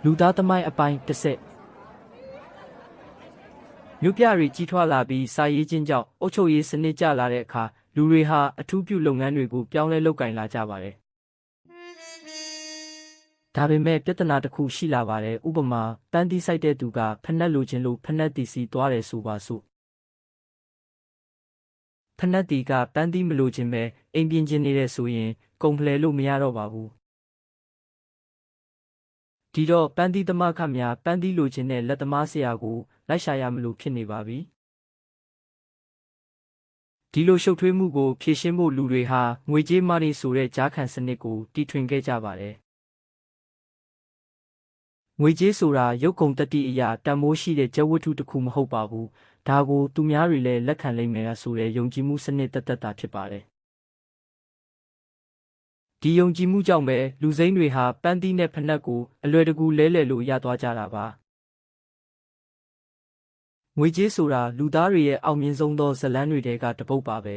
လူသားသမိုင်းအပိုင်းတစ်ဆက်မြို့ပြတွေကြီးထွားလာပြီးစာရေးခြင်းကြောင့်အုပ်ချုပ်ရေးစနစ်ကျလာတဲ့အခါလူတွေဟာအထူးပြုလုပ်ငန်းတွေကိုပြောင်းလဲလုပ်ကိုင်လာကြပါတယ်ဒါပေမဲ့ပြဿနာတစ်ခုရှိလာပါတယ်ဥပမာပန်းသီးစိုက်တဲ့သူကဖနက်လိုချင်လို့ဖနက်တီစီသွားတယ်ဆိုပါစို့ဖနက်တီကပန်းသီးမလိုချင်ပဲအိမ်ပြင်ချင်နေတဲ့ဆိုရင်ကုန်ဖလှယ်လို့မရတော့ပါဘူးဒီတော့ပန်းသီးသမားခများပန်းသီးလိုချင်တဲ့လက်သမားဆရာကိုလိုက်ရှာရမလို့ဖြစ်နေပါပြီဒီလိုရှုပ်ထွေးမှုကိုဖြေရှင်းဖို့လူတွေဟာငွေကြေးမာနီဆိုတဲ့ကြားခံစနစ်ကိုတီထွင်ခဲ့ကြပါတယ်ငွေကြေးဆိုတာရုပ်ကုန်တတိအရာတန်မိုးရှိတဲ့ကျဝတ္ထုတစ်ခုမဟုတ်ပါဘူးဒါကိုသူများတွေလည်းလက်ခံလိမ့်မယ်ဆိုတဲ့ယုံကြည်မှုစနစ်တသက်တာဖြစ်ပါတယ်ဒီယုံကြည်မှုကြောင့်ပဲလူစိမ်းတွေဟာပန်းသီးနဲ့ဖနက်ကိုအလွယ်တကူလဲလှယ်လို့ရသွားကြတာပါငွေကြေးဆိုတာလူသားတွေရဲ့အောင်မြင်ဆုံးသောဇာတ်လမ်းတွေထဲကတစ်ပုဒ်ပါပဲ